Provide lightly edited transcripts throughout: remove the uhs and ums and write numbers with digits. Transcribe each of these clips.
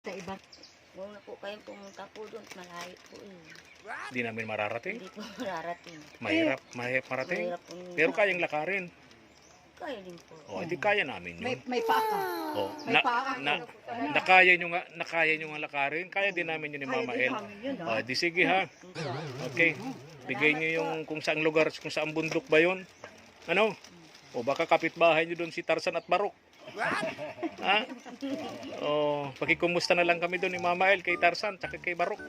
Sa iba. Huwag na po kayong pumunta po doon. Malayo po eh. Hindi namin mararating. Hindi po mararating. Mahirap marating. Mahirap po yung Pero kayang lakarin. kaya din po. O, hindi kaya namin yun. May paa ka. O, May paa ka. nakaya nyo nga lakarin. Kaya din namin yun ni Mama El. O, di sige ha. Okay. Bigay nyo yung kung saang lugar, kung saang bundok ba yun. Ano? O baka kapitbahay nyo doon si Tarzan at Barok. Ha? O, pakikumusta na lang kami doon ni Mama El kay Tarzan at kay Barok.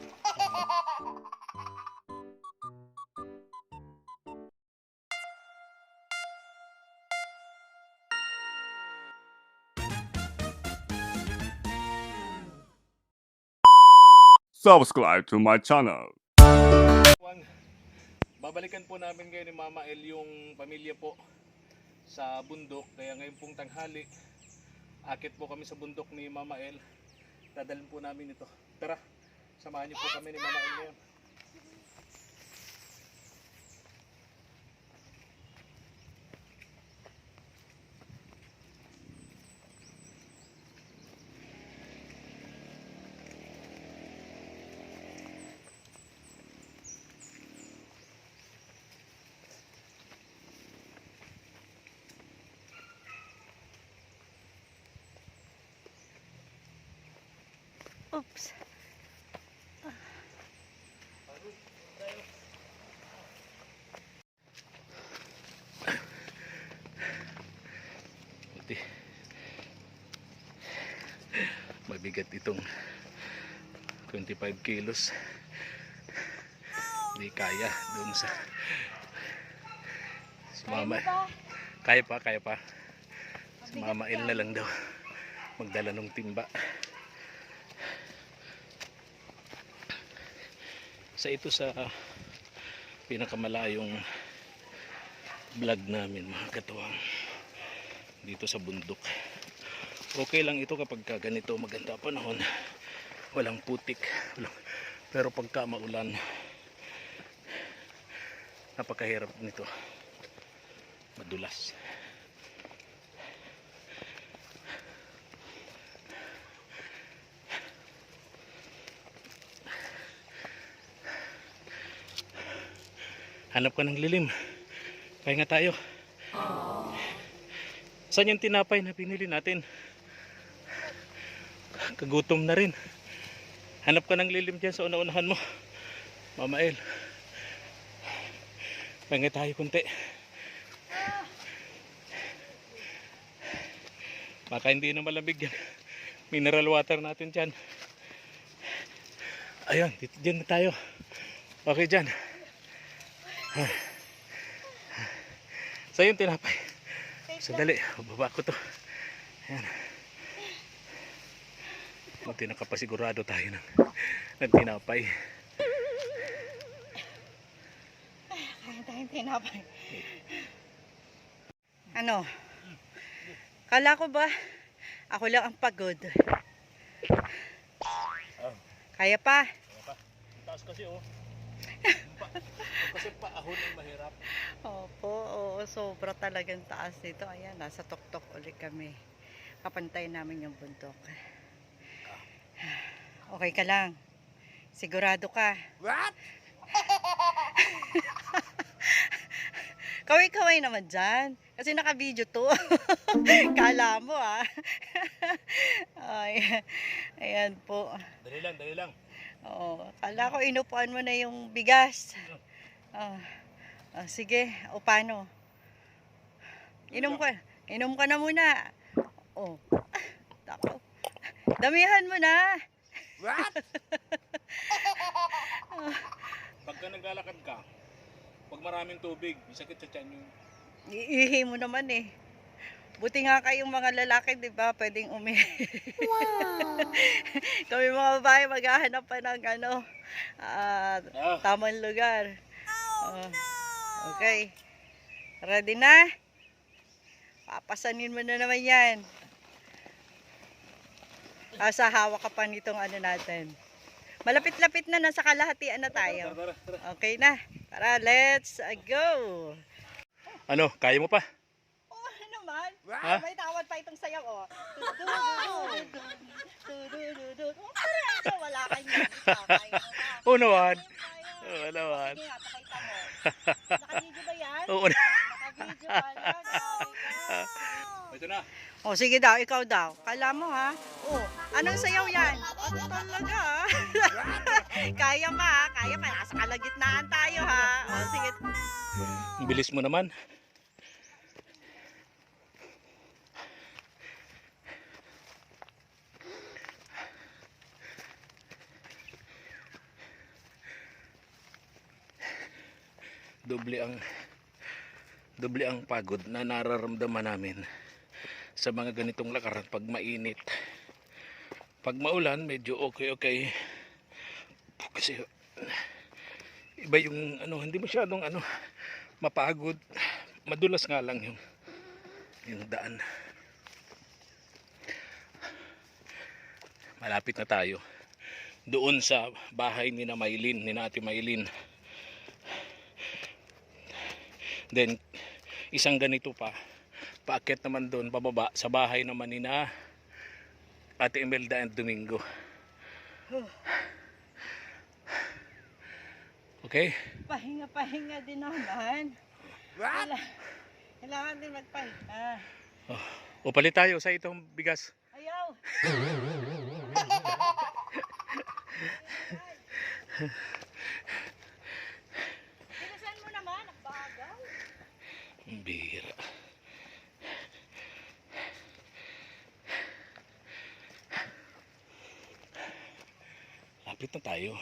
Subscribe to my channel. Babalikan po namin ngayon ni Mama El yung pamilya po sa bundok. Kaya ngayon pong tanghali, akit po kami sa bundok ni Mama El. Dadalhin po namin ito. Tara, samahan niyo po kami ni Mama El ngayon. Oops. Buti. Mabigat itong 25 kilos. Hindi kaya doon sa si Mama. Kaya pa. Si Mama El na lang daw magdala ng timba. Ito sa pinakamalayong vlog namin mga katuwang dito sa bundok. Okay lang ito kapag ganito maganda panahon, walang putik, pero pagka maulan napakahirap nito, madulas. Hanap ka ng lilim. Pahinga tayo. Saan yung tinapay na pinili natin? Kagutom na rin. Hanap ka ng lilim dyan sa una-unahan mo, Mama El. Pahinga tayo kunti. Baka hindi na malamig yan. Mineral water natin dyan. Ayun, dyan na tayo. Okay dyan. So yung tinapay. Sandali, bababa ko to. Ayan. Buti nakapasigurado tayo ng tinapay. Kaya tayong tinapay. Ano? Kala ko ba ako lang ang pagod? Kaya pa? Taas kasi oh. Kasi paahon ang mahirap. Opo, oo, sobra talagang taas nito. Ayan, nasa tuktok ulit kami. Kapantay namin yung bundok. Okay ka lang? Sigurado ka? What? Kaway-kaway naman dyan. Kasi naka-video to. Kala mo ah. Ay, ayan po. Dali lang. Oo, kala ko inupuan mo na yung bigas. Sige, o paano? Inom ka na muna. Oh. Tako. Damihan mo na. What? Pagka naglalakad ka, pag maraming tubig, may sakit sa tiyan yung... Iihi mo naman eh. Buti nga kayong mga lalaki, di ba? Pwedeng umihi. Wow! Kami mga babae maghahanap pa ng tamang lugar. Oh, no! Okay. Ready na? Papasanin mo na naman yan. Sa hawak ka pa nitong natin. Malapit-lapit na, nasa kalahatian na tayo. Okay na. Tara, let's go! Ano, kaya mo pa? Oh, naman. Ha? May tawad pa itong sayaw, oh. Wala kayong Oo naman. Oo naman. Sige nga, pakita mo. Naka-video ba yan? Oo na. Naka-video pala, guys. Ito na. Oh, sige daw, ikaw daw. Kala mo ha? Oh, anong sayaw yan? Ano talaga ha? Kaya pa ha? Kaya pa. Nasa kalagitnaan tayo ha? Oh, sige. Ang bilis mo naman. Doble ang pagod na nararamdaman namin sa mga ganitong lakaran pag mainit. Pag maulan, medyo okay. Kasi iba yung hindi masyadong mapagod. Madulas nga lang yung daan. Malapit na tayo doon sa bahay ni Ate Maylin. Then isang ganito pa, paakyat naman doon pababa sa bahay naman ni Ate Imelda and Domingo. Okay? Pahinga din naman. Kailangan din magpahinga. O palit tayo sa itong bigas. Ayaw. Bilisan mo naman, ang bagal. Ang bihira. Lapit na tayo.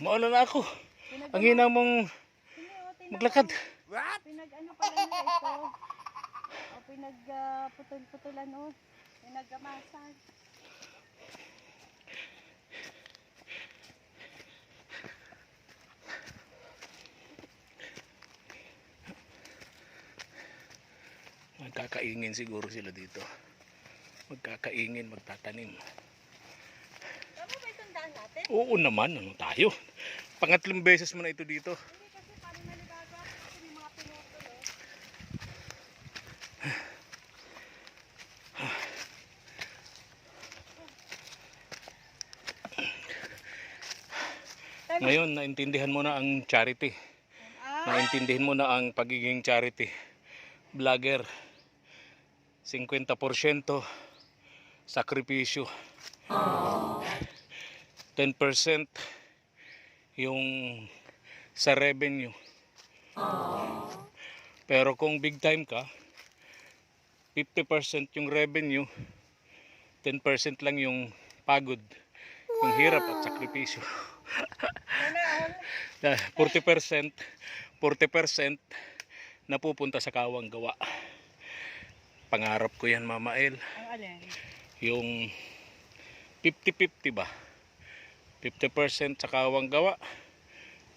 Mauna na ako. Ang hina mong maglakad. Pinag-ano pala nila ito. O pinag-putol-putulan o. Pinag-amasan. Magkakaingin siguro sila dito. Magkakaingin, magtatanim. Tama ba itong daan natin? Oo naman, ano tayo? Pangatlong beses mo na ito dito. Hindi kasi paano naligaga kasi may mga pinutol o. Ngayon, naintindihan mo na ang charity. Naintindihan mo na ang pagiging charity. Vlogger. 50% sakripisyo. 10% yung sa revenue. Pero kung big time ka, 50% yung revenue, 10% lang yung pagod, yung hirap at sakripisyo. 40% napupunta sa kawang gawa. Pangarap ko yan, Mama El. Ang alin? Yung 50-50 ba? 50% sa kawang gawa,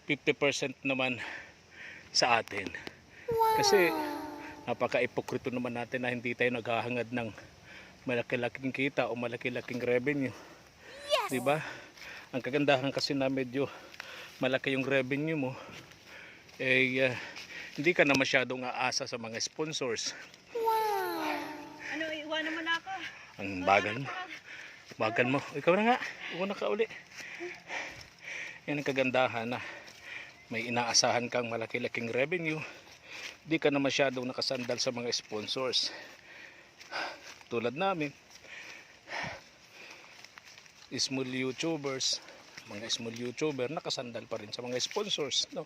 50% naman sa atin. Kasi napaka-ipokrito naman natin na hindi tayo naghahangad ng malaki-laking kita o malaki-laking revenue. Yes! Diba? Ang kagandahan kasi na medyo malaki yung revenue mo, hindi ka na masyadong aasa sa mga sponsors. Ano, iwan naman ako. Ang bagal mo. Ikaw na nga, una ka uli. Yan ang kagandahan na may inaasahan kang malaki-laking revenue. Di ka na masyadong nakasandal sa mga sponsors. Tulad namin, small YouTubers, mga small YouTuber, nakasandal pa rin sa mga sponsors. No?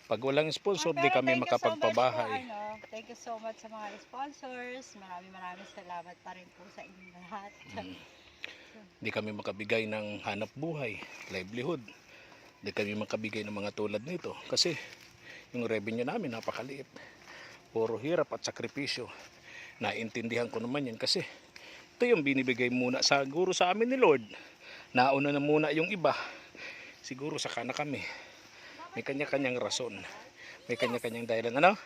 Pag walang sponsor, di kami makapagpabahay. Thank you so much sa mga sponsors. Maraming salamat pa rin po sa inyong lahat. Di kami makabigay ng hanap buhay, livelihood. Di kami makabigay ng mga tulad nito. Kasi yung revenue namin napakaliit. Puro hirap at sakripisyo. Naintindihan ko naman yan kasi ito yung binibigay muna siguro sa amin ni Lord. Nauna na muna yung iba. Siguro saka na kami. May kanya-kanyang rason. May kanya-kanyang dahilan. Ano?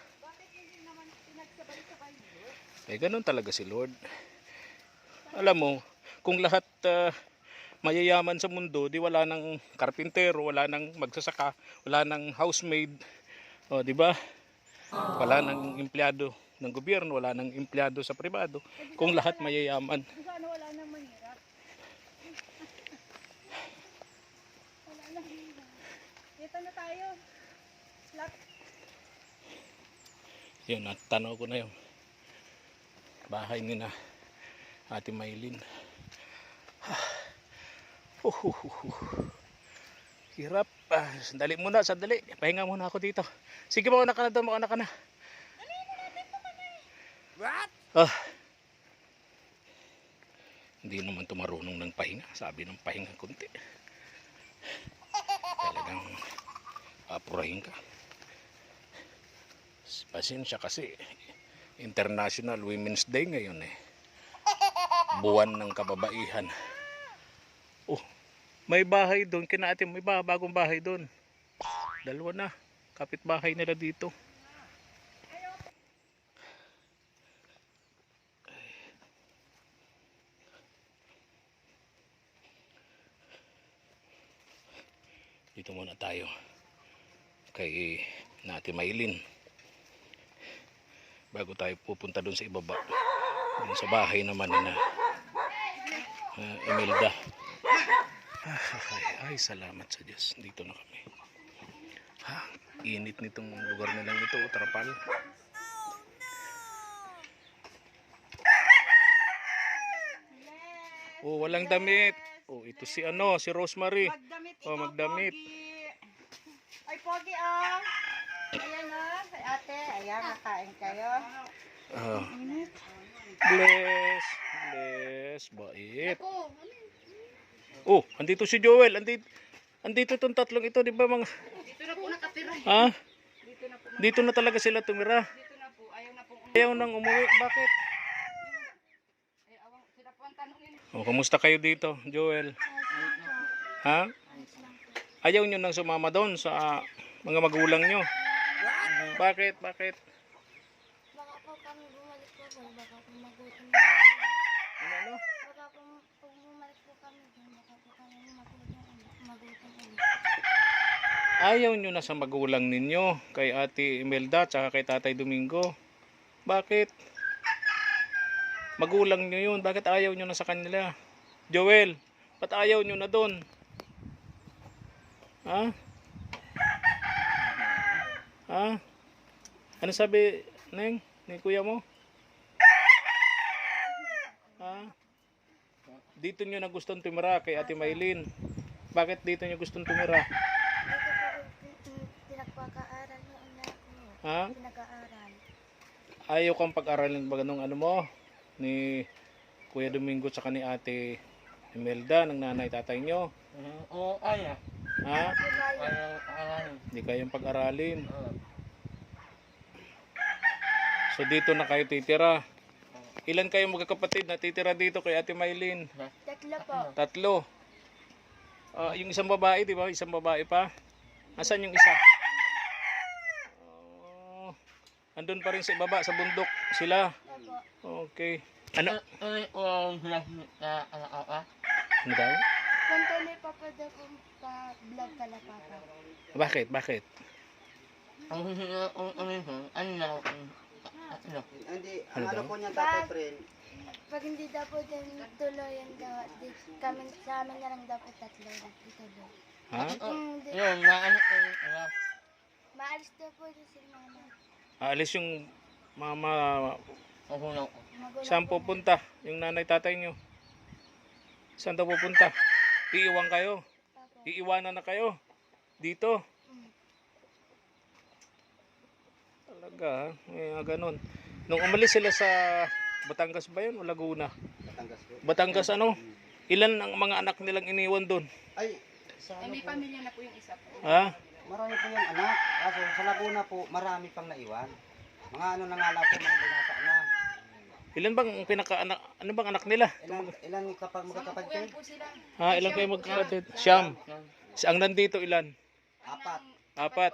Ganun talaga si Lord. Alam mo, kung lahat mayayaman sa mundo, di wala nang karpintero, wala nang magsasaka, wala nang housemaid, O, di ba? Wala nang empleyado ng gobyerno, wala nang empleyado sa pribado. Kung lahat mayayaman. Kung saan wala nang mahirap. Wala na. Dito na tayo. Slap. Yun, at tanaw ko na yung bahay ni na Ate Maylin. Hirap. Sandali muna, sandali. Pahinga muna ako dito. Sige mo, anak ka na doon, anak ka na. What? Hindi naman tumarunong ng pahinga. Sabi ng pahinga kunti. Talagang apurahin ka. Pasensya kasi International Women's Day ngayon eh. Buwan ng kababaihan. Oh, may bahay doon. Kina ate, may bagong bahay doon. Dalawa na. Kapitbahay nila dito. Dito muna tayo kay Ate Maylin bago tayo pupunta doon sa ibaba, doon sa bahay naman na Imelda. Ay, salamat sa Diyos, dito na kami. Init nitong lugar nilang ito, Trapal. Oh, walang damit. Oh, ito si si Rosemary. Magdamit ikaw, Oh, magdamit. Pogi. Ay, Pogi ah. Ayan ah, kay ate. Ayan, nakain kayo. Bless. Bless. Bait. Oh, andito si Joel. Andito itong tatlong ito, di ba mga... Dito na po nakatira. Ha? Dito na po. Dito na talaga sila tumira. Dito na po. Ayaw na po. Ayaw nang umuwi. Bakit? Ay, awang, sila po ang tanongin. Oh, kamusta kayo dito, Joel? Ha? Ayaw nyo nang sumama doon sa mga magulang nyo. Bakit? Bakit? Baka po kami bumalik po doon. Baka po magutom. Ano? Baka po pag bumalik po kami doon. Baka po kami magutom ulit. Ayaw nyo na sa magulang ninyo, kay Ate Imelda at kay Tatay Domingo. Bakit? Magulang nyo yun. Bakit ayaw nyo na sa kanila? Joel, ba't ayaw nyo na doon? Ha? Ha? Ano sabi, Neng? Ni kuya mo? Ha? Dito nyo na gustong tumira kay Ate Maylin. Bakit dito nyo gustong tumira? Dito po pinagpakaaral ng ina ko. Ha? Pinag-aaral. Ayaw kang pag-aralin ba ganung ano mo? Ni Kuya Domingo at ni Ate Imelda, ng nanay tatay nyo? Oo, kaya. Ha? Kaya. Hindi kayong pag-aralin. So dito na kayo titira. Ilan kayong magkakapatid na titira dito kay Ate Maylin? Tatlo po. Tatlo. Yung isang babae, di ba? Isang babae pa. Asan yung isa? Andun pa rin sa ibaba, sa bundok sila. Opo. Okay. Ano? Ano daw? Kung tuloy pa po daw po pa-vlog ka na papa. Bakit? Bakit? Hindi, Ano daw? po niya tatay friend. Pag hindi daw po din tuloyan daw, kami sa amin na lang daw po tatlo ituloy. Ha? Hindi. Yun, naanak ko yun. Maalis daw po din si mama. Aalis yung mama. Magulang ko. Magulang Saan po. pupunta? Yung nanay tatay nyo? Saan daw pupunta? Iiwan kayo? Opo. Iiwanan na kayo? Dito? Talaga, ganun. Nung umalis sila sa Batangas ba yun o Laguna? Batangas ko. Batangas ano? Ilan ang mga anak nilang iniwan doon? Ay, sa ano May po, pamilya na po yung isa po. Ha? marami po yung anak. Kaso sa Laguna po, marami pang naiwan. Mga ano na nga lang po, mga binata na. Ilan bang pinaka-anak? Ano bang anak nila? Ilan kapag magkakapag kayo? Po sila. Ha? Ilan kayo magkakapatid? Siyam. Ang nandito ilan? Apat. Apat.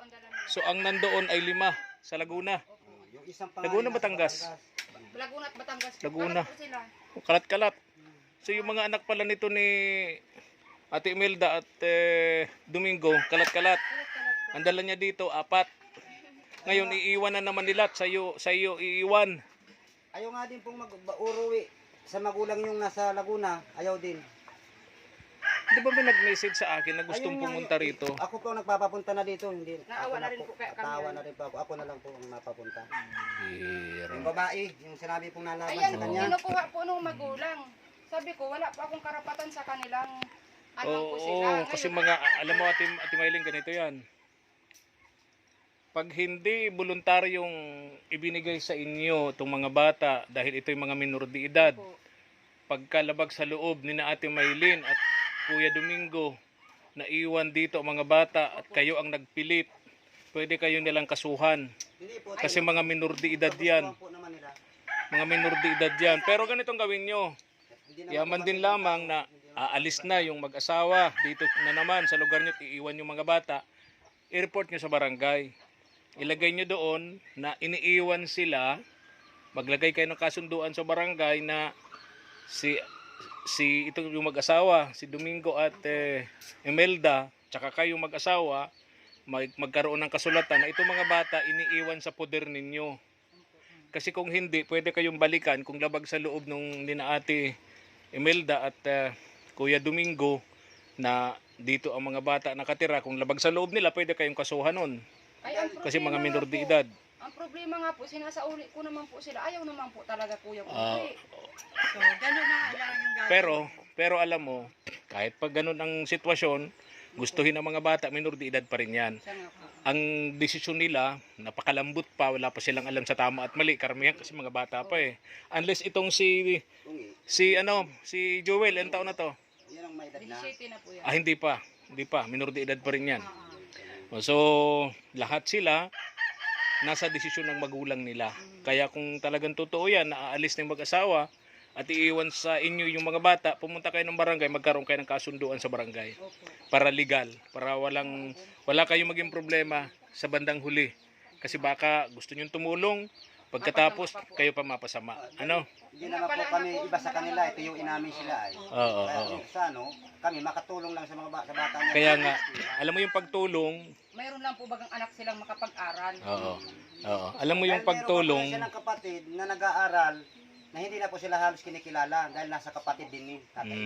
So ang nandoon ay 5 sa Laguna. Yung isang Laguna, Batangas. Laguna at Batangas. Laguna. Apat po sila. Kalat-kalat. So yung mga anak pala nito ni Ate Imelda at Domingo, kalat-kalat. Ang dala niya dito, 4. Ngayon, iiwan na naman nila at sa iyo iiwan. Ayaw nga din pong mag-uruwi sa magulang yung nasa Laguna. Ayaw din. Di ba may nag-message sa akin na gustong Ayun nga, pumunta rito? Ako po nagpapapunta na dito. Hindi. Naawa ako na rin po kaya kami. Naawa na rin po ako. Ako na lang po ang mapapunta. Bira. Yung babae, yung sinabi pong nalaban Ayan, sa kanya. kinukuha po nung magulang. Sabi ko, wala po akong karapatan sa kanilang anak ko sila. Oo, Ngayon, kasi mga, alam mo Ate Maylin, ganito yan. Pag hindi voluntaryong ibinigay sa inyo itong mga bata dahil ito yung mga minor de edad, pagkalabag sa loob ni na Ate Maylin at Kuya Domingo, naiwan dito ang mga bata at kayo ang nagpilit, pwede kayo nilang kasuhan. Hindi po. Kasi mga minor de edad yan. Po naman nila. Mga minor de edad yan. Pero ganitong gawin nyo. Hindi naman Yaman din lamang na aalis na yung mag-asawa dito na naman sa lugar nyo, iiwan yung mga bata, i-report nyo sa barangay. Ilagay nyo doon na iniiwan sila, maglagay kayo ng kasunduan sa barangay na si ito yung mag-asawa, si Domingo at Imelda, tsaka kayong mag-asawa, magkaroon ng kasulatan na itong mga bata iniiwan sa poder ninyo. Kasi kung hindi, pwede kayong balikan kung labag sa loob nung nina Ate Imelda at Kuya Domingo na dito ang mga bata nakatira. Kung labag sa loob nila, pwede kayong kasuhan nun. ay, ang Kasi mga problema minor nga de po, edad. Ang problema nga po, sinasauli ko naman po sila. Ayaw naman po talaga kuya ko. So, ganun na nga lang yung gagawin. Pero alam mo, kahit pag ganun ang sitwasyon, gustuhin ng mga bata, minor de edad pa rin yan. Siya nga po. Ang desisyon nila, napakalambot pa, wala pa silang alam sa tama at mali. Karamihan kasi mga bata pa eh. Unless itong si Joel, ilang taon na to? Yan ang may edad na. 17 na po yan. Hindi pa, minor de edad pa rin yan. So, lahat sila nasa desisyon ng magulang nila. Kaya kung talagang totoo yan, naaalis na yung mag-asawa at iiwan sa inyo yung mga bata, pumunta kayo ng barangay, magkaroon kayo ng kasunduan sa barangay. Para legal, para wala kayong maging problema sa bandang huli. Kasi baka gusto nyo tumulong, pagkatapos kayo pa mapasama. Ano? Hindi naman po kami iba sa kanila. Ito yung inamin sila ay. Oo. Kaya sa kami makatulong lang sa mga sa bata niya. Kaya nga, alam mo yung pagtulong, Mayroon lang po bagang anak silang makapag-aral. oo. Alam mo yung Dahil pagtulong, meron po siya ng kapatid na nag-aaral na hindi na po sila halos kinikilala dahil nasa kapatid din ni tatay.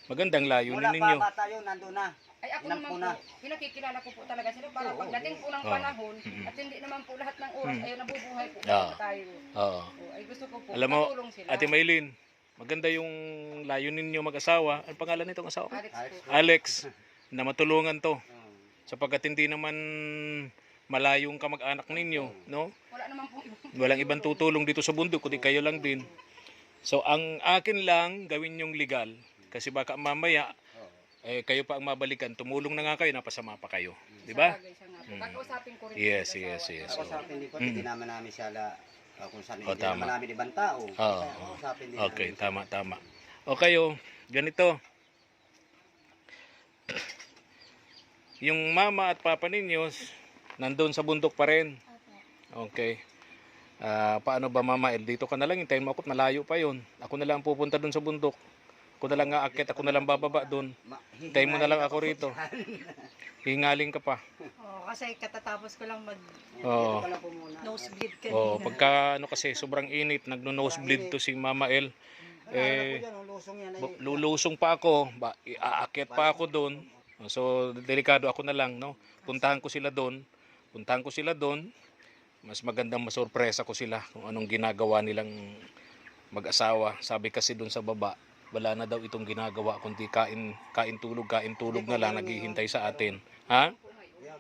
magandang layunin Mula ninyo. pa bata yun, nandun na. Ay ako Inam naman po po, na. pinakikilala ko po talaga sila para pagdating po ng panahon at hindi naman po lahat ng oras ay nabubuhay po tayo. Oo. Ay gusto ko po Alam mo, matulong sila. Ate Maylin, maganda yung layunin niyo mag-asawa. Ang pangalan nitong asawa? Alex po. Alex, na matulungan to. Sapagkat hindi naman malayong kamag-anak ninyo, no? Wala naman po ibang Walang ibang tutulong dito sa bundok, kundi kayo lang din. So, ang akin lang, gawin yung legal. Kasi baka mamaya, kayo pa ang mabalikan. Tumulong na nga kayo, napasama pa kayo. Di ba? bagay siya nga po. Kakausapin ko rin Yes. Ako sa akin din po, hindi naman namin siya kung saan hindi tama. naman namin ibang tao. Oo. Usapin din Okay, namin. tama. O kayo, ganito. Yung mama at papa ninyo, nandun sa bundok pa rin. Okay. Paano ba Mama El? Dito ka na lang, hintayin mo ako, malayo pa yun. Ako na lang pupunta dun sa bundok. Ako na lang aakyat, ako na lang bababa dun. Hintayin mo na lang ako rito. Hingaling ka pa. Oo, kasi katatapos ko lang mag Oo. Ito lang po muna. nosebleed Oh, kanina. pagka ano kasi sobrang init, nagno-nosebleed to si Mama El. Lusong yan. Lulusong pa ako, aakyat pa ako doon. So delikado ako na lang, no. Puntahan ko sila doon. Mas magandang masurpresa ko sila kung anong ginagawa nilang mag-asawa. Sabi kasi doon sa baba, wala na daw itong ginagawa kundi kain tulog na lang, naghihintay sa atin. Ha?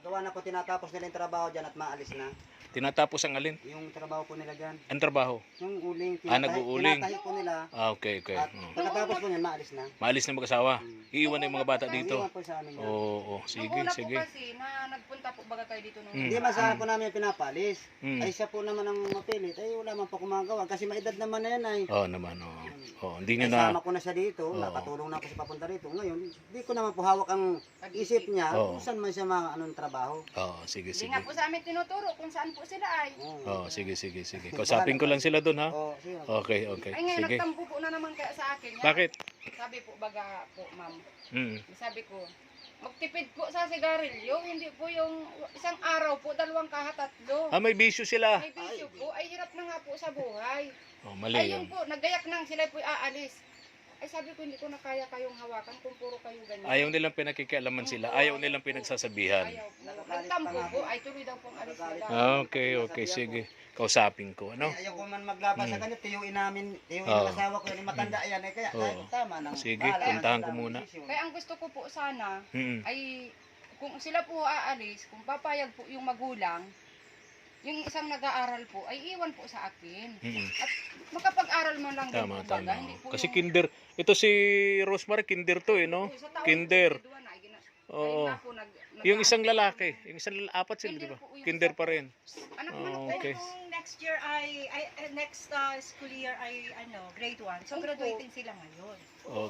Gawa na po, tinatapos nila yung trabaho dyan at maalis na. Tinatapos ang alin? Yung trabaho po nila dyan. Ang trabaho? Yung uling, nag-uuling. tinatahi po nila. Okay. At pagkatapos po yan, maalis na. Maalis na mag-asawa. Iiwan na yung mga bata dito. Iwan po sa amin yan. Oo, Nung sige. una po kasi na nagpunta po baga kayo dito nung Hindi masahan po namin pinapalis. Mm. Ay siya po naman ang mapilit. Ay wala man po kumagawa. Kasi maedad naman na yan ay. Oo naman, oo. Hindi nyo Ay, na... sama ko na siya dito. Nakatulong na ako sa papunta rito. Ngayon, di ko naman po hawak ang isip niya Oo. kung saan man siya mga anong trabaho. Oo, sige. Hindi nga po sa amin tinuturo kung saan po sila ay. Oo, sige. Kausapin ko lang sila doon, ha? Oo, sige. Okay. Ay ngayon Sige. nagtampo po na naman kaya sa akin. Yan. Bakit? Sabi po baga po ma'am. Mm. Sabi ko, magtipid po sa sigarilyo, hindi po yung isang araw po, 2 kahat, 3. May bisyo sila. May bisyo po, ay hirap na nga po sa buhay. Mali Ayun yun. po, nagayak nang sila po aalis. Ay sabi ko, hindi ko na kaya kayong hawakan kung puro kayo ganyan. Ayaw nilang pinakikialaman sila. Ayaw nilang pinagsasabihan. Ayaw po. Nagtampo po, ay tuloy daw pong alis nila. Okay, sige. Kausapin ko, ano? Ayaw ko man maglabas sa ganito, tiyuin namin, tiyuin Oo. ng asawa ko, yung matanda yan, kaya Oo. tama nang Sige, bahala, puntahan ko ang muna. desisyon. Kaya ang gusto ko po sana, Mm. ay kung sila po aalis, kung papayag po yung magulang, yung isang nag-aaral po, ay iwan po sa akin. Mm. At makapag-aral man lang din Tama, po baga, tama. hindi po Kasi yung- kinder. Ito si Rosemary, kinder to no? sa taon, Kinder. duwa na, ay Oo. nga po Yung isang lalaki. Yung isang apat sila, di ba? Kinder pa rin. Anak mo, Okay. Kung next year next school year ay grade 1. So Opo. graduating sila ngayon.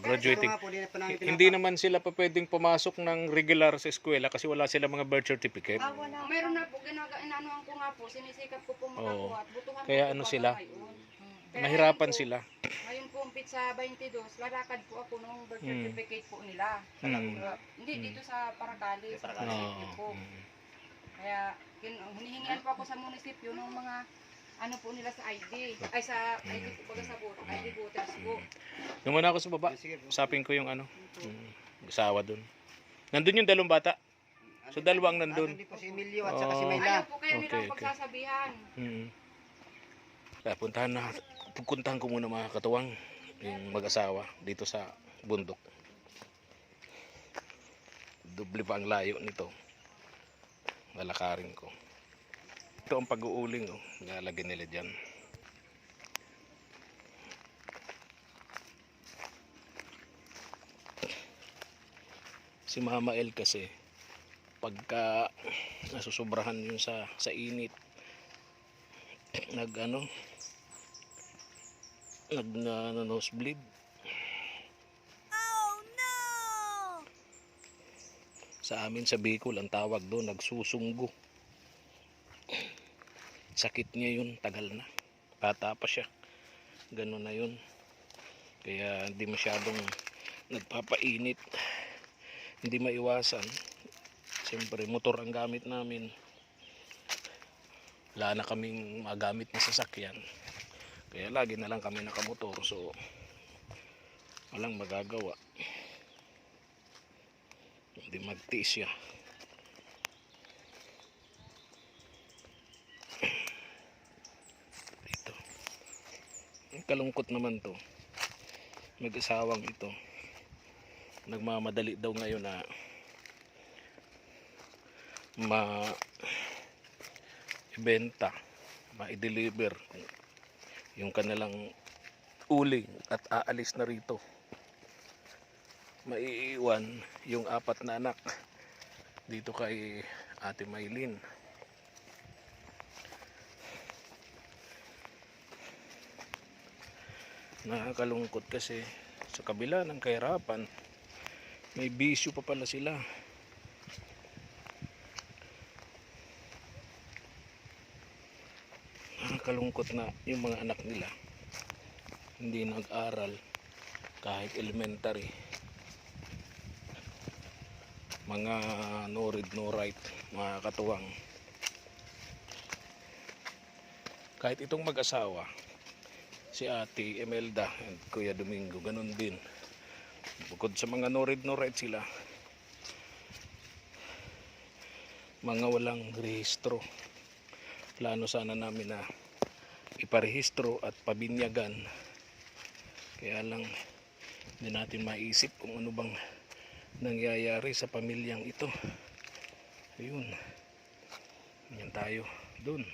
Graduating. Siguro nga po, di na pa namin Hindi naman sila pa pwedeng pumasok ng regular sa eskwela kasi wala sila mga birth certificate. Wala. meron na po, inanuhan ko nga po, sinisikap ko po makakuha at butuhan Kaya ko po ano baga sila? ngayon. Kaya Nahirapan ngayon po, sila. Ngayon po, umpit sa 22, lalakad po ako nung birth Mm. certificate po nila. Hindi, dito sa Paracali, sa munisipyo po. Kaya, hinihingian po ako sa munisipyo ng mga ano po nila sa ID. Ay, sa ID po, baga sa vote, ID voters po. Nung muna ako sa baba, usapin ko yung asawa dun. Nandun yung 2 bata. So, 2 ang nandun. Nandun din po si Emilio at saka si Oh. Mayla. Ayaw po kaya nila Okay, okay. pagsasabihan. Kaya pupuntahan ko muna mga katuwang yung mag-asawa dito sa bundok. Doble pa ang layo nito. Lalakarin ko. Ito ang pag-uuling, lalagyan nila dyan. Si Mama El kasi pagka nasusobrahan yun sa init, nag nosebleed. Sa amin sa Bicol ang tawag doon nagsusunggo. Sakit niya yun, tagal na. Bata pa siya. Ganun na yun. Kaya hindi masyadong nagpapainit. Hindi maiwasan. Siyempre motor ang gamit namin. Wala na kaming magamit na sasakyan. Kaya lagi na lang kami nakamotor. So walang magagawa. Hindi magtiis siya. Dito. Ang kalungkot naman to. Mag-asawang ito. Nagmamadali daw ngayon na ma-ibenta, ma-deliver yung kanilang uling at aalis na rito. Maiiwan yung 4 na anak dito kay Ate Maylin. Nakakalungkot kasi sa kabila ng kahirapan may bisyo pa pala sila. Nakakalungkot na yung mga anak nila hindi nag-aral kahit elementary. Mga no read no write, mga katuwang. Kahit itong mag-asawa si Ate Imelda and Kuya Domingo, ganun din. Bukod sa mga no read no write sila, mga walang rehistro. Plano sana namin na iparehistro at pabinyagan. Kaya lang hindi natin maisip kung ano bang nangyayari sa pamilyang ito. Ayun. Yan tayo dun.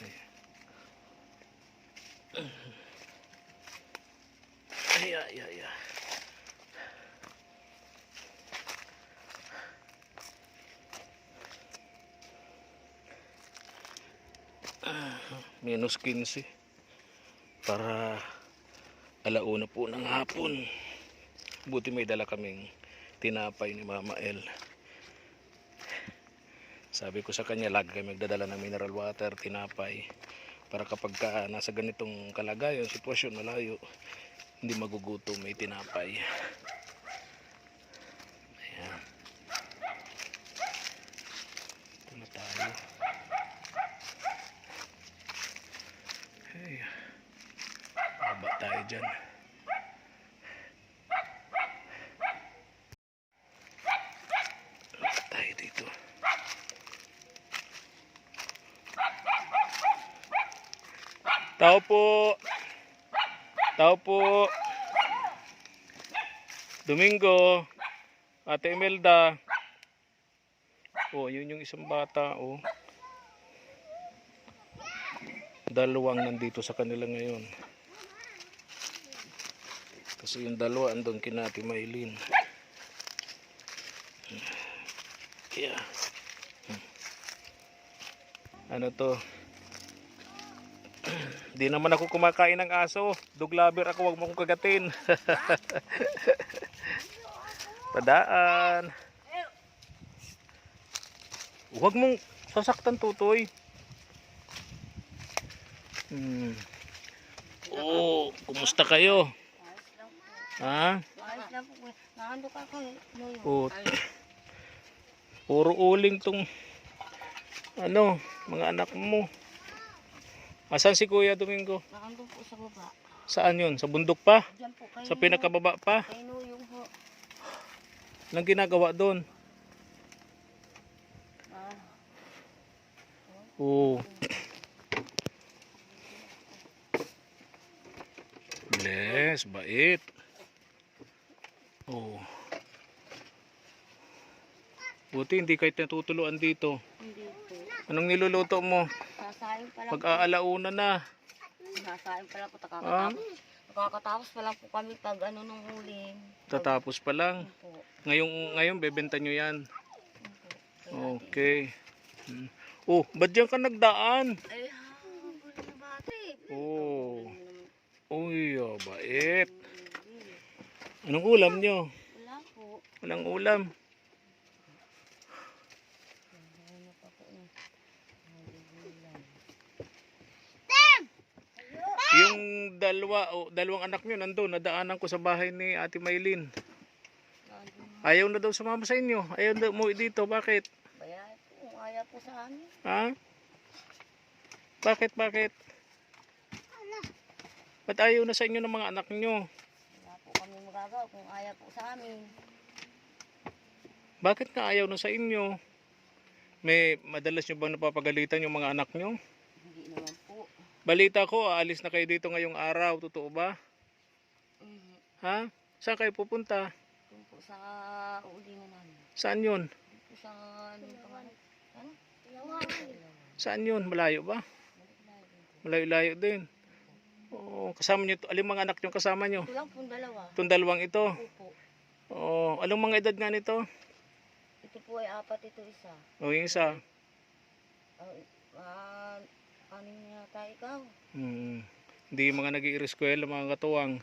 Ay. Minus 15 para alauna po ng hapon. Buti may dala kaming tinapay ni Mama El. Sabi ko sa kanya, lagi kayo magdadala ng mineral water, tinapay, para kapag nasa ganitong kalagayan, sitwasyon, malayo, Hindi magugutom, may tinapay. Ayan. Ito na tayo. Hey. Baba tayo dyan. Baba tayo dito. Tao po. Tao po. Domingo. Ate Imelda. Oh, yun yung isang bata, oh. Dalawang nandito sa kanila ngayon. Kasi yung dalawa andun kina Ate Maylin. Yeah. Ano to? Di naman ako kumakain ng aso. Dog lover ako, wag mo kong kagatin. Padaan. Huwag mong sasaktan, Tutoy. Oh, kumusta kayo? Ha? Ayos lang po. Nakandok ako eh. Oh. Puro uling tong ano, mga anak mo. Asan si Kuya Domingo? Nakandok po sa baba. Saan yun? Sa bundok pa? Diyan po kayo. Sa pinakababa pa? Kay Nuyong ho. Anong ginagawa doon? Oh. Bless, bait. Oh. Buti hindi kayo natutuluan dito. Hindi po. Anong niluluto mo? Sasayin pa lang po. Pag-aalauna na. Sasayin pa lang po. Ah? Nakakatapos pa lang po kami pag ano nung huling. Tatapos pa lang. Po. Ngayon bebenta nyo yan. Po. Okay. Oh, ba't diyan ka nagdaan? Ay, gulo na bati. Oh. Uy, oh, bait. Anong ulam nyo? Wala po. Walang ulam. Yung dalawang anak nyo nandun, nadaanan ko sa bahay ni Ate Maylin. Ayaw na daw sumama sa inyo. Ayaw na umuwi dito. Bakit? Bayan po. Ayaw po sa amin. Ha? Bakit? Ba't ayaw na sa inyo ng mga anak nyo? Wala po kami magagawa kung ayaw po sa amin. Bakit nga ayaw na sa inyo? May madalas nyo ba napapagalitan yung mga anak nyo? Hindi naman po. Balita ko, aalis na kayo dito ngayong araw. Totoo ba? Ha? Saan kayo pupunta? Kung po sa ulingan namin. Saan yun? Kung po sa ano pangalan? Ano? Saan yun? Malayo ba? Malayo-layo din. Oo, kasama nyo, alin mga anak nyo kasama nyo? Ito lang po dalawa. Itong dalawang ito. Opo. Oo, anong mga edad nga nito? Ito po ay 4, ito isa. O, yung isa. Anim yata ikaw. Hindi mga nag-iireskwela, mga katuwang.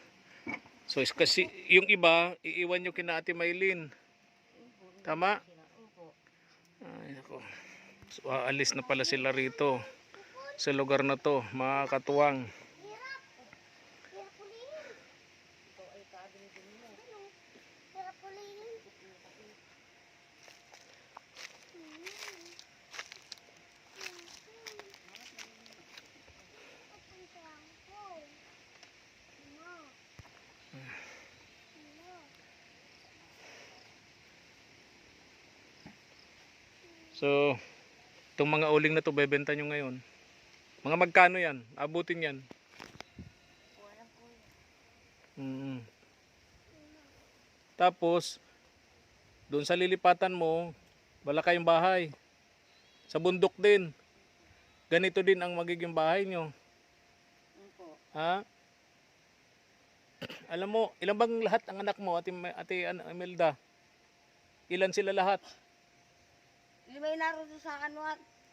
So, kasi yung iba, iiwan nyo kina Ate Maylin. Tama? Opo. Ay, nako. So, aalis na pala sila rito. Sa lugar na to, mga katuwang. So, itong mga uling na to bebenta nyo ngayon. Mga magkano yan? Abutin yan. Wala po yun. Tapos, doon sa lilipatan mo, wala kayong bahay. Sa bundok din. Ganito din ang magiging bahay nyo. Opo. Ha? Alam mo, ilan bang lahat ang anak mo, Ate Imelda? Ilan sila lahat? Lima yung naroon sa ano,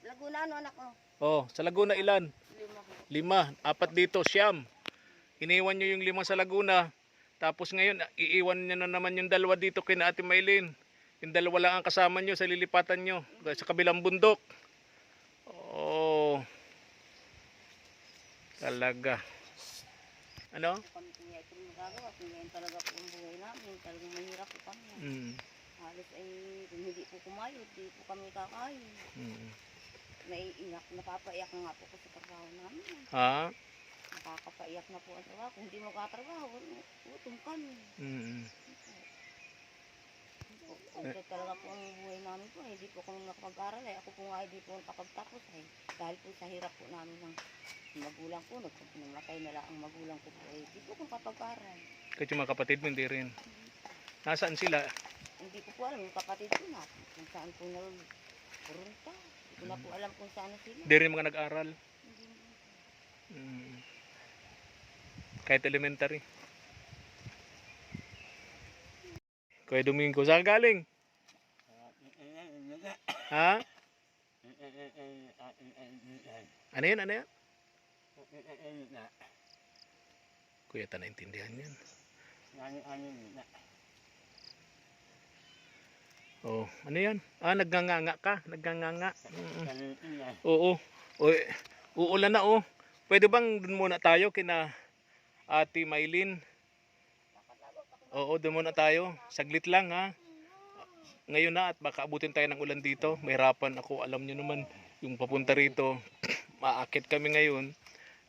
Laguna, ano anak ko? Oh, sa Laguna ilan? 5 5. ko. 4 dito, siyam. Iniwan nyo yung 5 sa Laguna. Tapos ngayon, iiwan nyo na naman yung 2 dito kina Ate Maylin. Yung 2 lang ang kasama nyo sa lilipatan nyo. Sa kabilang bundok. Oh. Talaga. Ano? Kami kaya ito magagawa. Kung ngayon talaga po ang buhay namin, talagang mahirap po kami. Mm. Halos ay kung hindi po kumayod, di po kami kakain. Mm. Naiiyak, napapaiyak na nga po ko sa trabaho namin. Ha? Nakakapaiyak na po ang trabaho. Kung hindi magkatrabaho, utom kami. Mm. Ito talaga po ang buhay namin po. Hindi po kami nakapag-aral. Ako po nga hindi po nakapagtapos. Dahil po sa hirap po namin ng magulang ko. Namatay na lang ang magulang ko po. Hindi po kung kapag-aral. Kahit yung mga kapatid mo, hindi rin. Nasaan sila? Hindi ko po alam yung kapatid ko na. Kung saan po nagpurunta. Hindi ko na po alam kung saan na sila. Hindi rin mga nag-aral. Hindi na po. Mm. Kahit elementary. Kuya Domingo, saan ka galing? Ha? Ano yun? Ano yun? Kuya, ta naintindihan yan. Oh, ano yan? Ah, nagganganga ka? Nagganganga. Oo. Uulan na oh. Pwede bang dun muna tayo kina Ate Maylin? Oo, dun muna tayo. Saglit lang ha. Ngayon na at baka abutin tayo ng ulan dito. Mahirapan ako. Alam nyo naman yung papunta rito. Maakit kami ngayon.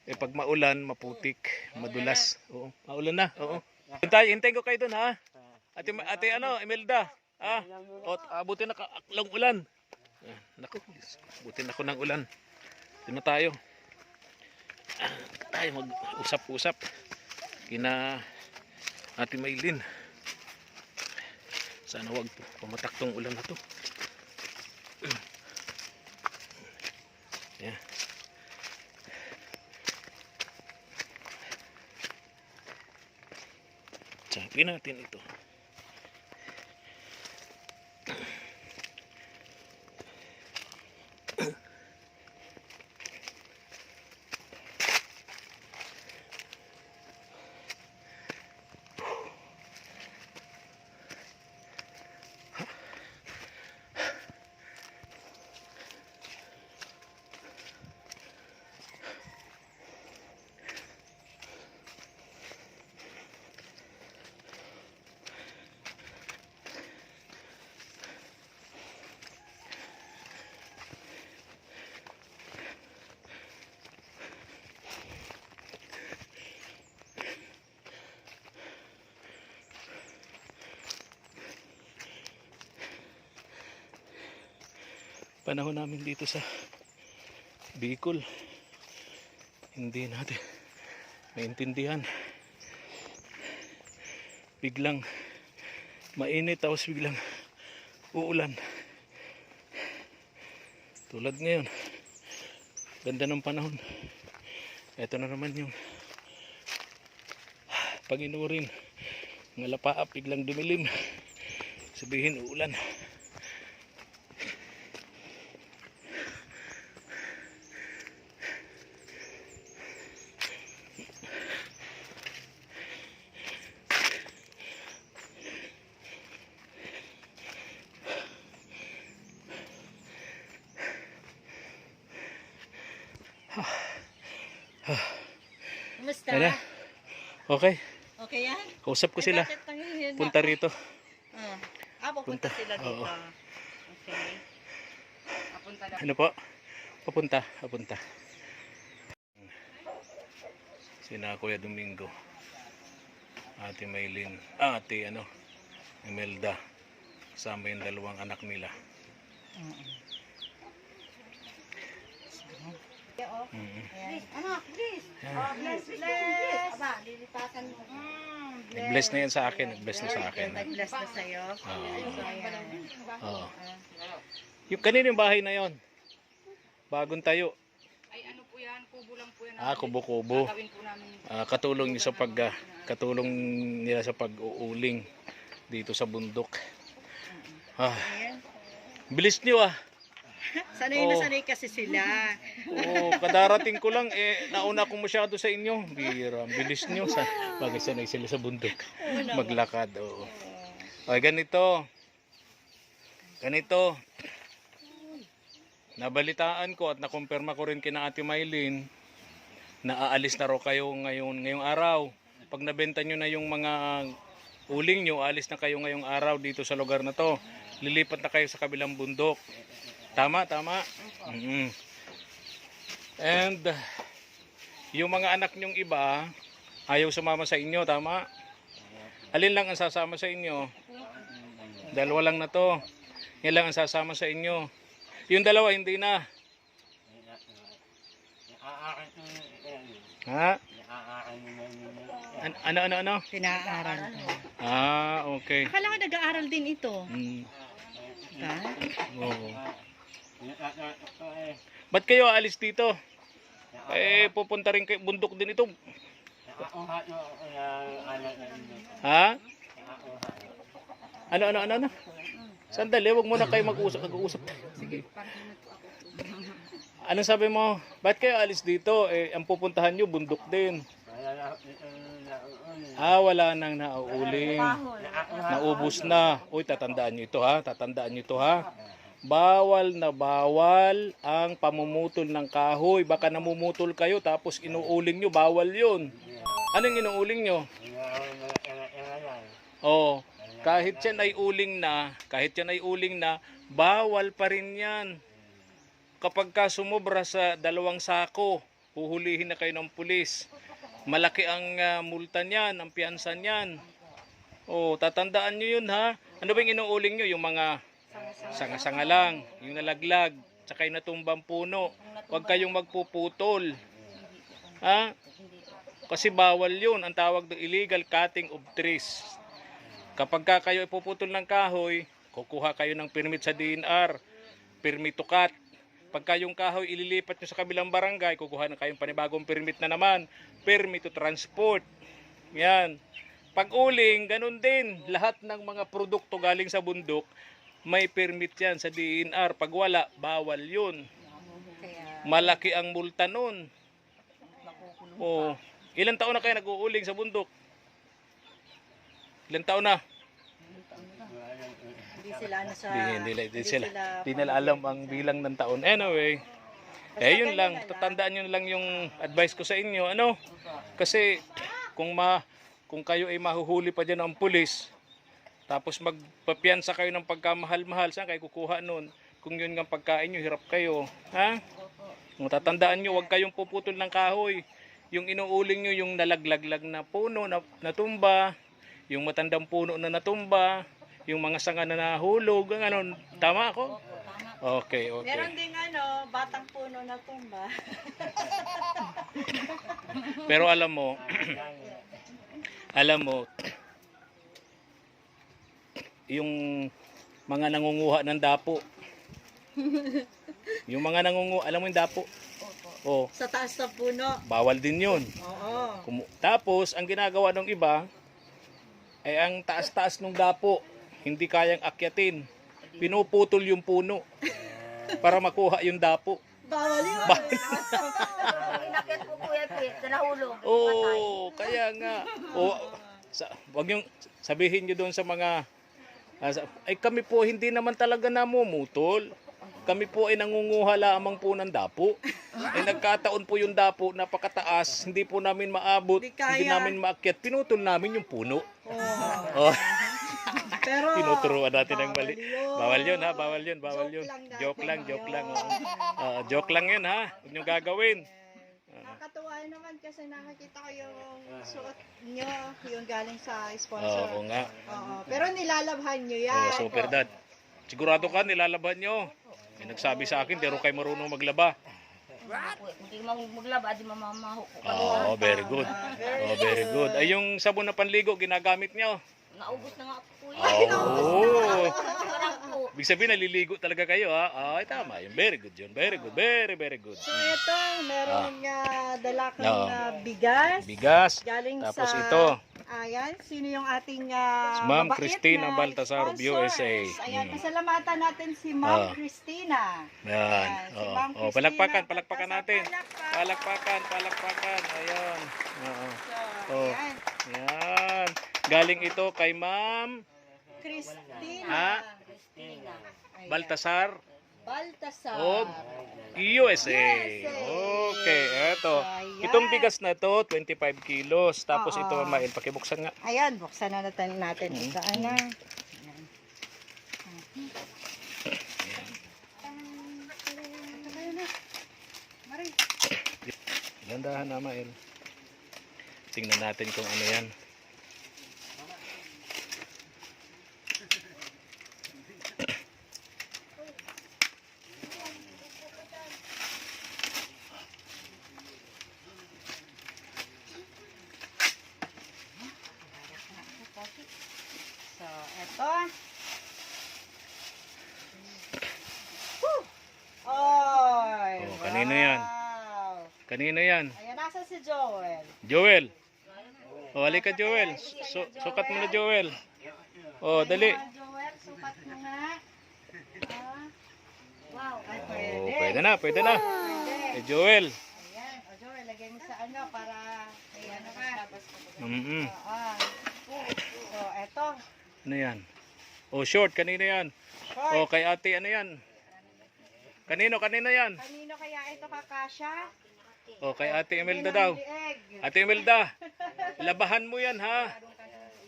Eh pag maulan, maputik, madulas. Oo, maulan na. Oo. Hintayin ko kayo dun ha. Ate ano, Imelda. Ah, o, abutin na lang ulan. Naku, abutin ako ng ulan. Doon na tayo. Tayo mag-usap-usap. Kina Ate Maylin. Sana wag pumatak tong ulan na to. Yeah. Sabi natin ito. Panahon namin dito sa Bicol, hindi natin maintindihan. Biglang mainit tapos biglang uulan. Tulad ngayon, ganda ng panahon. Ito na naman yung Panginurin ng alapaap, biglang dumilim, sabihin uulan. Kumusta? Ano? Okay, Okay yan? kausap ko sila. Bakit nangyayari na? Punta rito. Pupunta Punta. sila dito. Oo. Okay. Papunta na. Ano po? Papunta. Sina Kuya Domingo, Ate Maylin, Ate Imelda, kasama yung dalawang anak nila. Please, anak, please. Oh, bless. Aba, lilitasan mo. Nag-bless na yan sa akin, nag-bless na sa akin. Nag-bless na sa'yo. Oo. Yung kanino yung bahay na yon? Bagong tayo. Ay ano po yan, kubo lang po yan. Kubo-kubo. Gagawin po namin. Katulong niyo sa katulong nila sa pag-uuling dito sa bundok. Bilis niyo ah. Sanay na sanay kasi sila. Oo, kadarating ko lang nauna ko masyado sa inyo. Bira, bilis niyo sa bagay sanay sila sa bundok. Maglakad, oo. Ay ganito. Nabalitaan ko at nakumpirma ko rin kina Ate Maylin Naaalis na raw kayo ngayong araw. Pag nabenta nyo na yung mga uling nyo, alis na kayo ngayong araw dito sa lugar na to. Lilipat na kayo sa kabilang bundok. Tama, tama. And yung mga anak nyong iba, ayaw sumama sa inyo, tama? Alin lang ang sasama sa inyo? Dalawa lang na to. Yan lang ang sasama sa inyo. Yung dalawa, hindi na. Ha? Ano? Pinaaral. Okay. Akala ko nag-aaral din ito. Ha? Oo. Ba't kayo aalis dito? Pupunta rin kayo, bundok din ito. Ha? Ano? Sandali, wag muna kayo mag-uusap. Sige. Anong sabi mo? Ba't kayo alis dito? Ang pupuntahan nyo, bundok din. Wala nang nauuling. Naubos na. Uy, tatandaan nyo ito ha. Bawal na bawal ang pamumutol ng kahoy. Baka namumutol kayo tapos inuuling nyo. Bawal yun. Anong inuuling nyo? Kahit yan ay uling na, bawal pa rin yan. Kapag ka sumobra sa 2 sako, huhulihin na kayo ng pulis. Malaki ang multa niyan, ang piyansa niyan. Tatandaan nyo yun ha. Ano ba yung inuuling nyo? Yung mga sanga-sanga lang, yung nalaglag, tsaka yung natumbang puno. Huwag kayong magpuputol. Ha? Kasi bawal yun. Ang tawag doon, illegal cutting of trees. Kapag ka kayo ipuputol ng kahoy, kukuha kayo ng permit sa DNR. Permit to cut. Pagka yung kahoy ililipat nyo sa kabilang barangay, kukuha na kayong panibagong permit na naman. Permit to transport. Yan. Pag uling, ganun din. Lahat ng mga produkto galing sa bundok, may permit yan sa DNR. Pag wala, bawal yun. Malaki ang multa nun. Ilang taon na kayo nag-uuling sa bundok? Ilang taon na? Hindi nila alam ang bilang ng taon. Anyway, yun lang. Tatandaan nyo lang yung advice ko sa inyo. Kasi kung kayo ay mahuhuli pa dyan ng pulis, tapos magpapiansa kayo ng pagkamahal-mahal, saan kayo kukuha nun? Kung yun nga pagkain nyo, hirap kayo. Ha? Tatandaan nyo, huwag kayong puputol ng kahoy. Yung inuuling nyo, yung nalaglaglag na puno, na tumba, yung matandang puno na natumba, yung mga sanga na nahulog, ganun. Tama ako? Okay. Meron ding batang puno na tumba. Pero alam mo, yung mga nangunguha ng dapo. Yung mga nangunguha, alam mo yung dapo? Sa taas ng puno. Bawal din yun. Oo. Tapos, ang ginagawa ng iba, ay ang taas-taas ng dapo, hindi kayang akyatin. Pinuputol yung puno para makuha yung dapo. Bawal yun. Inakit po Kuya Pete, nahulog. Kaya nga. Wag yung sabihin nyo doon sa mga, kami po hindi naman talaga namumutol. Kami po ay nangunguha lamang po ng dapo. Nagkataon po yung dapo, napakataas, hindi po namin maabot, hindi namin maakyat. Pinutol namin yung puno. Pero tinuturuan natin ng mali. Bawal yun ha, bawal yun. Joke lang. Joke lang yun ha. Huwag nyo gagawin. nakakatuwa naman kasi nakakita ko yung suot nyo, yung galing sa sponsor. Oo nga. Pero nilalabhan nyo yan. Super dad. Sigurado ka nilalabhan nyo. May nagsabi sa akin, pero kayo marunong maglaba. Hindi maglaba, di mamamaho ko. Very good. Very good. Ay, yung sabon na panligo, ginagamit nyo. Naubos na nga po kuya. Ibig sabihin, naliligo talaga kayo, ha? Ay, tama. Yun. Very good yun. Very good. Very good. So ito, meron dala kang bigas. Bigas. Galing Tapos sa, ito. Ayan, sino yung ating Ma'am mabait Christina na Baltasar of sponsors. USA. Ayan, pasalamatan natin si Ma'am Christina. Yan. Si Ma'am Christina. Palakpakan natin. Palakpakan. Ayan. Ayan. Yan. Galing ito kay Ma'am Christina. Baltasar Baltasar. of USA. Okay, eto. Itong bigas na to, 25 kilos. Tapos Oo. ito, Mama El, pakibuksan nga. Ayan, buksan na natin ito. Ano? Gandahan na, Mama El. Tingnan natin kung ano yan. So, eto. Oy! Oh, kanino yan? Wow! Kanino yan? Ayan, nasa si Joel. Joel. O, halika Joel. Sukat mo na Joel. O, dali. Ayan, Joel, sukat mo nga. Ah. Wow, ay O, pwede. pwede na, pwede na. Pwede. Eh, Joel. Ayan, o Joel, lagay mo sa ano para may ano ka. Mm-mm. Oo. So, eto. Ano yan? O, short. Kanino yan? Short. O, kay ate, ano yan? Kanino yan? Kanino kaya ito kakasya? O, kay ate Imelda daw. Lieg. Ate Imelda, labahan mo yan, ha?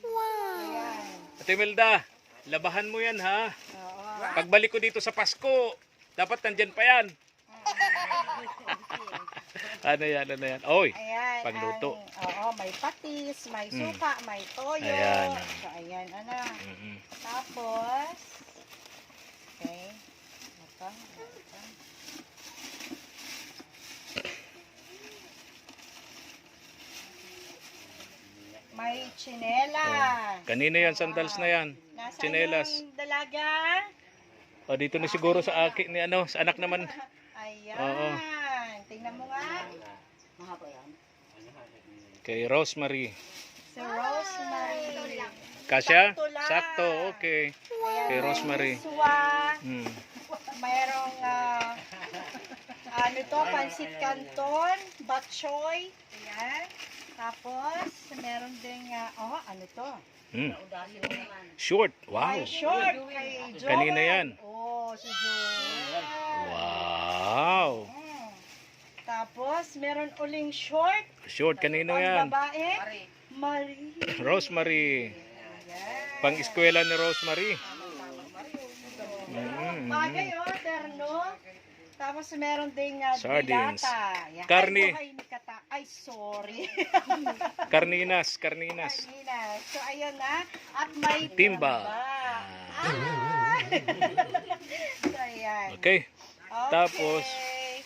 Ayan. Ate Imelda, labahan mo yan, ha? Oo. Pagbalik ko dito sa Pasko, dapat nandyan pa yan. Ano yan, ano yan? Oy, Ayan. pagluto. Oo, may patis, may suka, may toyo. Ayan. So, ayan, ano. Mm-mm. Tapos, okay. Ito. May chinela. Kanino yan, sandals na yan? Nasaan Chinelas. yung dalaga? O, dito na siguro sa akin, ni ano, sa anak naman. Ayan. Oo. Tingnan mo nga. Mahaba yan. Kay Rosemary. Si Rosemary. Kasya? Sakto lang. Sakto, okay. Ayan, Kay may Rosemary. miswa. Hmm. Mayroong ano to, pansit canton, bok choy. Ayan. Tapos, meron ding, ano to? Hmm. Short, wow. Ay, short. Kay Joel. Kanina yan? Oh, si Joel. Wow. Mm. Tapos, meron uling short. Short, kanino Ang yan? babae, Marie. Rosemary. Ayan. Pang-eskwela ni Rosemary. Bagay, terno. Tapos meron ding Sardines. dilata. Yan. Karni. Ay, buhay ni Kata. Ay, sorry. Karninas. Kanina. So, ayun na. At may Timba. Ah. So, ayan. Okay. Okay.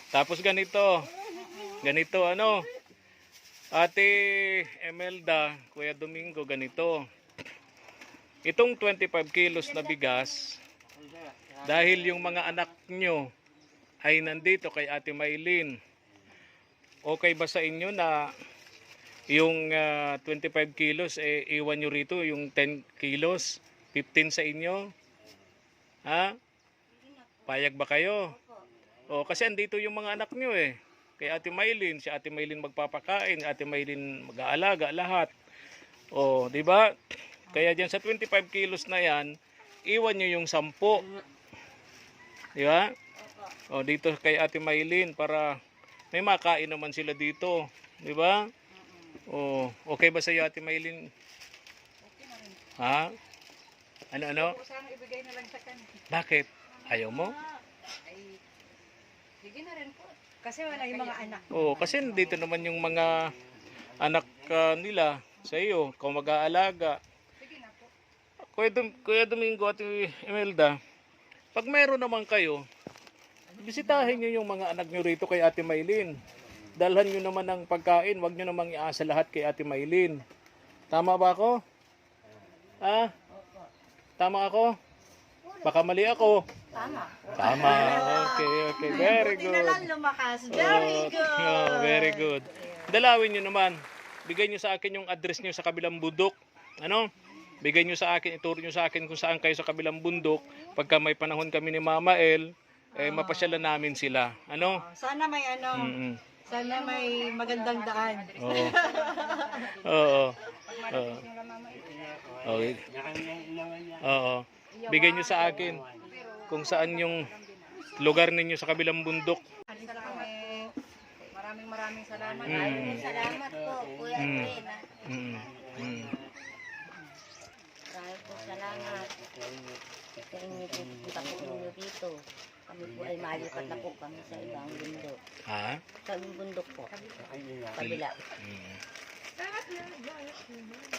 Tapos ganito. Ganito, ano? Ate Imelda, Kuya Domingo, ganito. Itong 25 kilos na bigas, dahil yung mga anak nyo ay nandito kay Ate Maylin, okay ba sa inyo na yung 25 kilos, iwan nyo rito yung 10 kilos, 15 sa inyo? Ha? Payag ba kayo? O, kasi andito yung mga anak nyo kay Ate Maylin, si Ate Maylin magpapakain, Ate Maylin mag-aalaga, lahat. O, di ba? Kaya diyan sa 25 kilos na yan, iwan nyo yung 10. Di ba? O, dito kay Ate Maylin para may makain naman sila dito. Di ba? O, okay ba sa iyo, Ate Maylin? Ha? Ano? Sana ibigay na lang sa kanya. Bakit? Ayaw mo? Ay, sige na rin po. Kasi wala yung mga anak. Oo, kasi dito naman yung mga anak nila sa iyo, kung mag-aalaga. Sige na po. Kuya Domingo at Imelda, pag mayroon naman kayo, bisitahin nyo yung mga anak nyo rito kay Ate Maylin. Dalhan nyo naman ng pagkain, wag nyo namang iasa lahat kay Ate Maylin. Tama ba ako? Ha? Tama ako? Baka mali ako. Tama. Okay. Very Buti na lang good. lumakas. Very good. Very good. Dalawin nyo naman. Bigay nyo sa akin yung address nyo sa kabilang bundok. Ano? Bigay nyo sa akin, ituro nyo sa akin kung saan kayo sa kabilang bundok. Pagka may panahon kami ni Mama El, mapasyalan namin sila. Ano? Sana may Mm-mm. sana may magandang daan. Oo. Oo. Oo. Okay. Oo. Bigay nyo sa akin kung saan yung lugar ninyo sa kabilang bundok. Alis na kami. Maraming maraming salamat. Maraming salamat po, Kuya Edwin. Mm. Mm. Maraming po salamat. Sa inyo pupunta po ninyo dito. Kami po ay malipat na po kami sa ibang bundok. Ha? Sa ibang bundok po. Kabila. Mm.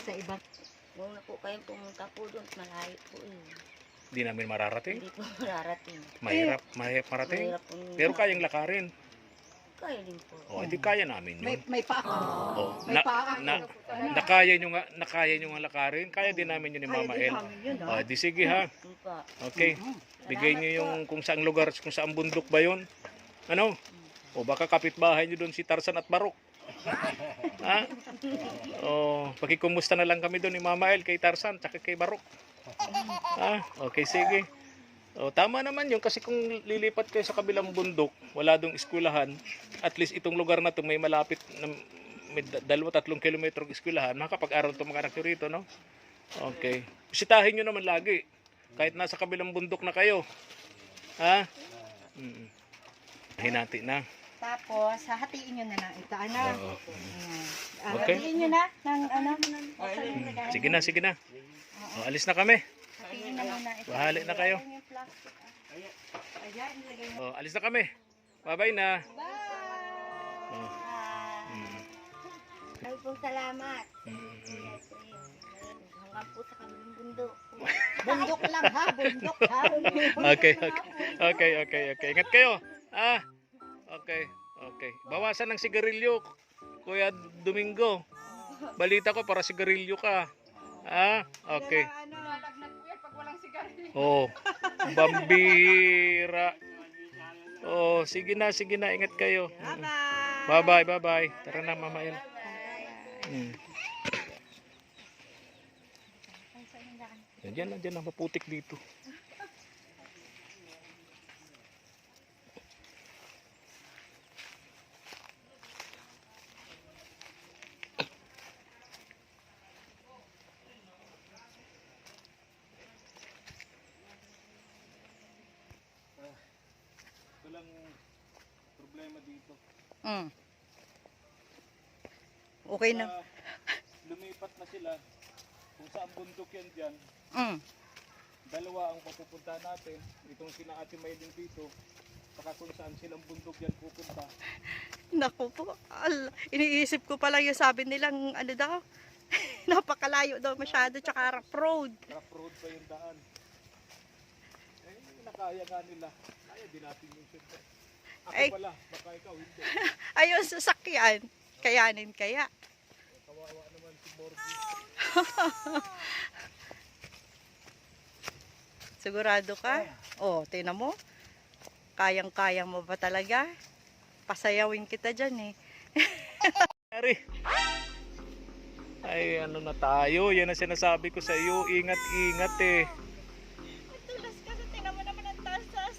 Sa iba. Huwag na po kayong pumunta po doon. Malayo po eh. Di namin mararating. Hindi po mararating. Mahirap marating. Mahirap po. Pero kayang lakarin. Kaya din po. O, hindi kaya namin yun. May paa ka. Oh, May paa. nakaya nyo nga lakarin, kaya din namin yun ni Mama El. Oh, di sige ha. Yun pa. Okay. Bigay nyo yung kung saang lugar, kung saang bundok ba yun. Ano? O baka kapitbahay nyo doon si Tarzan at Barok. Ha? O, pakikumusta na lang kami doon ni Mama El kay Tarzan at kay Barok. Ha? Okay, sige. O, tama naman yun kasi kung lilipat kayo sa kabilang bundok, wala dong eskwelahan, at least itong lugar na to may malapit na may 2-3 kilometrong eskwelahan, makapag-aral itong mga anak nyo rito, no? Okay. Bisitahin nyo naman lagi, kahit nasa kabilang bundok na kayo. Ha? Hinati na. Tapos, hahatiin nyo na lang ito. Ano? Oo. Okay. Hahatiin nyo na ng ano? Sige na, sige na. O, alis na kami. Hahatiin na muna ito. Bahali na kayo. Yung plastic. Ayan, ilagay mo. O, alis na kami. Bye-bye na. Bye! O. Mm. Maraming pong salamat. Mm. Hanggang po sa kabilang bundok. Bundok lang ha, bundok ha. Okay, okay. Ingat kayo. Ah. Okay. Bawasan ng sigarilyo, Kuya Domingo. Balita ko para sigarilyo ka. Ah, okay. Malagnat po yan pag walang sigarilyo. Oh, bambira. Oh, sige na, ingat kayo. Bye-bye! Bye-bye. Tara na, Mama El. Diyan na, maputik dito. Walang problema dito. Okay na. Lumipat na sila. Kung saan bundok yan dyan, dalawa ang papupunta natin. Itong sina Ate Maylin dito. Saka kung saan silang bundok yan pupunta. Naku po, iniisip ko pa lang yung sabi nilang ano daw. Napakalayo daw masyado, tsaka rough road. Rough road pa yung daan. Eh, nakaya nga nila. Kaya din natin yung siyempre. Ako Ay. pala, baka ikaw hindi. Ayun, sasakyan. Kayanin kaya. Kawawa naman si Morgie. Sigurado ka? Oh, tingnan mo. Kayang-kaya mo ba talaga? Pasayawin kita dyan eh. Ari. Ay, ano na tayo? Yan ang sinasabi ko sa iyo. Ingat-ingat eh. Tulas ka na, tingnan mo naman ang taas-taas.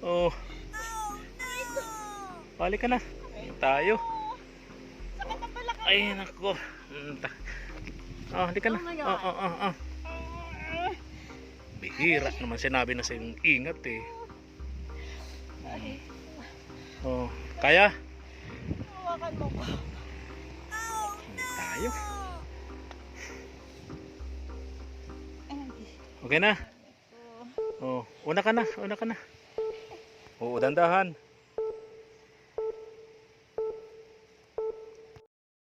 Oh. Balik ka na. Ayun tayo. Sakit ang balak. Ay, nako. Oh, hindi ka na. Oh. Bihira naman sinabi na sa yung ingat eh. Oh, kaya? Hawakan mo ko. Tayo. Okay na? Oh, una ka na. Oo, dandahan.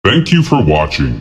Thank you for watching.